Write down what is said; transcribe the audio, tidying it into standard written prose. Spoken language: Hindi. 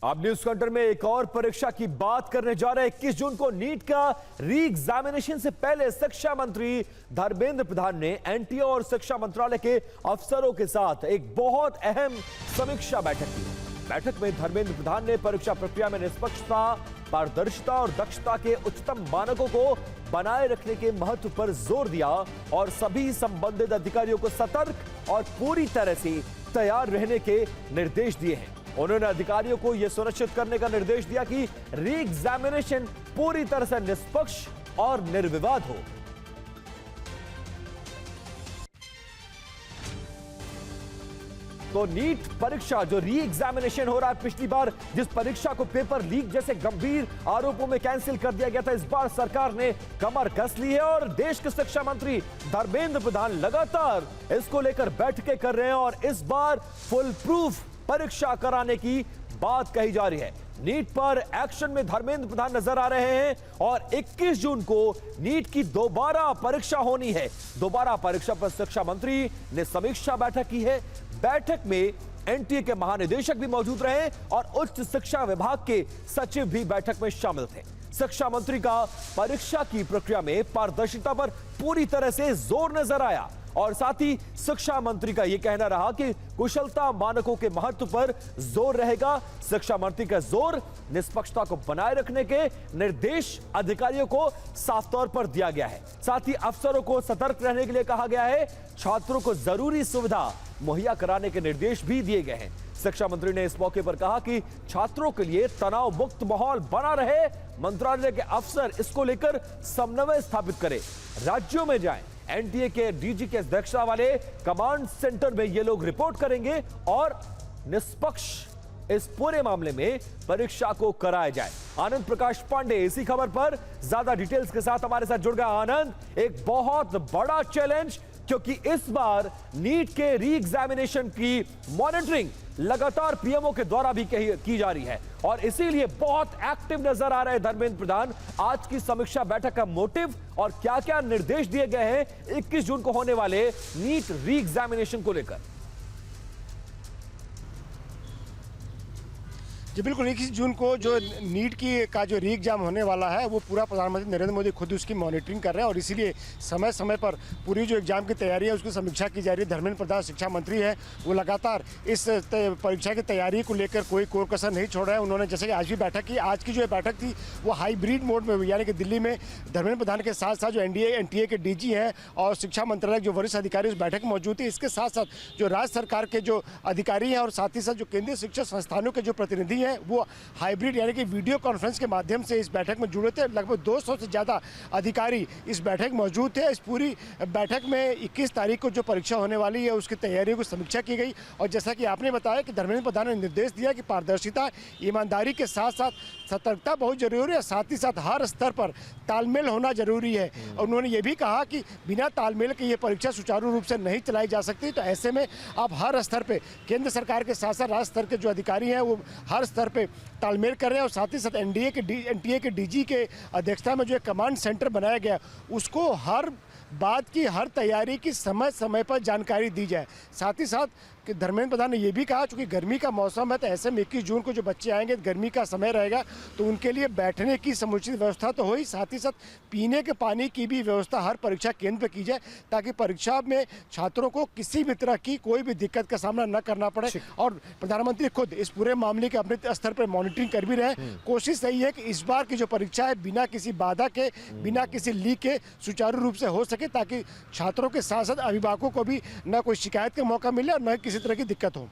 अब न्यूज काउंटर में एक और परीक्षा की बात करने जा रहे हैं। 21 जून को नीट का री एग्जामिनेशन से पहले शिक्षा मंत्री धर्मेंद्र प्रधान ने एनटीए और शिक्षा मंत्रालय के अफसरों के साथ एक बहुत अहम समीक्षा बैठक की। बैठक में धर्मेंद्र प्रधान ने परीक्षा प्रक्रिया में निष्पक्षता, पारदर्शिता और दक्षता के उच्चतम मानकों को बनाए रखने के महत्व पर जोर दिया और सभी संबंधित अधिकारियों को सतर्क और पूरी तरह से तैयार रहने के निर्देश दिए हैं। उन्होंने अधिकारियों को यह सुनिश्चित करने का निर्देश दिया कि री एग्जामिनेशन पूरी तरह से निष्पक्ष और निर्विवाद हो। तो नीट परीक्षा जो री एग्जामिनेशन हो रहा है, पिछली बार जिस परीक्षा को पेपर लीक जैसे गंभीर आरोपों में कैंसिल कर दिया गया था, इस बार सरकार ने कमर कस ली है और देश के शिक्षा मंत्री धर्मेंद्र प्रधान लगातार इसको लेकर बैठकें कर रहे हैं और इस बार फुल प्रूफ परीक्षा कराने की बात कही जा रही है। नीट पर एक्शन में धर्मेंद्र प्रधान नजर आ रहे हैं और 21 जून को नीट की दोबारा परीक्षा होनी है। दोबारा परीक्षा पर शिक्षा मंत्री ने समीक्षा बैठक की है। बैठक में एनटीए के महानिदेशक भी मौजूद रहे और उच्च शिक्षा विभाग के सचिव भी बैठक में शामिल थे। शिक्षा मंत्री का परीक्षा की प्रक्रिया में पारदर्शिता पर पूरी तरह से जोर नजर आया और साथ ही शिक्षा मंत्री का यह कहना रहा कि कुशलता मानकों के महत्व पर जोर रहेगा। शिक्षा मंत्री का जोर निष्पक्षता को बनाए रखने के निर्देश अधिकारियों को साफ तौर पर दिया गया है। साथ ही अफसरों को सतर्क रहने के लिए कहा गया है। छात्रों को जरूरी सुविधा मुहैया कराने के निर्देश भी दिए गए हैं। शिक्षा मंत्री ने इस मौके पर कहा कि छात्रों के लिए तनाव मुक्त माहौल बना रहे। मंत्रालय के अफसर इसको लेकर समन्वय स्थापित करें, राज्यों में जाएं, एनटीए के डीजी के अध्यक्षता वाले कमांड सेंटर में ये लोग रिपोर्ट करेंगे और निष्पक्ष इस पूरे मामले में परीक्षा को कराया जाए। आनंद प्रकाश पांडे इसी खबर पर ज्यादा डिटेल्स के साथ हमारे साथ जुड़ गया। आनंद, एक बहुत बड़ा चैलेंज, क्योंकि इस बार नीट के री एग्जामिनेशन की मॉनिटरिंग लगातार पीएमओ के द्वारा भी की जा रही है और इसीलिए बहुत एक्टिव नजर आ रहे हैं धर्मेंद्र प्रधान। आज की समीक्षा बैठक का मोटिव और क्या क्या निर्देश दिए गए हैं 21 जून को होने वाले नीट री एग्जामिनेशन को लेकर? जी बिल्कुल, 21 जून को जो नीट की का जो री एग्जाम होने वाला है वो पूरा प्रधानमंत्री नरेंद्र मोदी खुद उसकी मॉनिटरिंग कर रहे हैं और इसीलिए समय समय पर पूरी जो एग्जाम की तैयारी है उसकी समीक्षा की जा रही है। धर्मेंद्र प्रधान शिक्षा मंत्री है, वो लगातार इस परीक्षा की तैयारी को लेकर कोई कोर कसर नहीं छोड़ रहे हैं। उन्होंने जैसे कि आज भी बैठक की, आज की जो बैठक थी वो हाइब्रिड मोड में हुई, यानी कि दिल्ली में धर्मेंद्र प्रधान के साथ साथ जो एनटीए के डीजी हैं और शिक्षा मंत्रालय जो वरिष्ठ अधिकारी उस बैठक में मौजूद थे। इसके साथ साथ जो राज्य सरकार के जो अधिकारी हैं और साथ ही साथ जो केंद्रीय शिक्षा संस्थानों के जो प्रतिनिधि हैं वो हाइब्रिड यानी कि वीडियो कॉन्फ्रेंस के माध्यम से इस बैठक में जुड़े थे। लगभग 200 से ज़्यादा अधिकारी इस बैठक में मौजूद थे। इस पूरी बैठक में 21 तारीख को जो परीक्षा होने वाली है उसकी तैयारियों की समीक्षा की गई और जैसा कि आपने बताया कि धर्मेंद्र प्रधान ने निर्देश दिया कि पारदर्शिता, ईमानदारी के साथ साथ सतर्कता बहुत जरूरी है, साथ ही साथ हर स्तर पर तालमेल होना जरूरी है। और उन्होंने ये भी कहा कि बिना तालमेल के ये परीक्षा सुचारू रूप से नहीं चलाई जा सकती। तो ऐसे में आप हर स्तर पे केंद्र सरकार के साथ साथ राज्य स्तर के जो अधिकारी हैं वो हर स्तर पे तालमेल कर रहे हैं और साथ ही साथ एनटीए के डीजी के अध्यक्षता में जो एक कमांड सेंटर बनाया गया उसको हर बात की, हर तैयारी की समय समय पर जानकारी दी जाए। साथ ही साथ कि धर्मेंद्र प्रधान ने यह भी कहा चूंकि गर्मी का मौसम है तो ऐसे में 21 जून को जो बच्चे आएंगे गर्मी का समय रहेगा तो उनके लिए बैठने की समुचित व्यवस्था तो हो ही, साथ ही साथ पीने के पानी की भी व्यवस्था हर परीक्षा केंद्र पर की जाए ताकि परीक्षा में छात्रों को किसी भी तरह की कोई भी दिक्कत का सामना न करना पड़े। और प्रधानमंत्री खुद इस पूरे मामले के अपने स्तर पर मॉनिटरिंग कर भी रहे हैं। कोशिश यही है कि इस बार की जो परीक्षा है बिना किसी बाधा के, बिना किसी लीक के सुचारू रूप से हो सके ताकि छात्रों के साथ साथ अभिभावकों को भी न कोई शिकायत का मौका मिले और न किसी तरह की दिक्कत हो।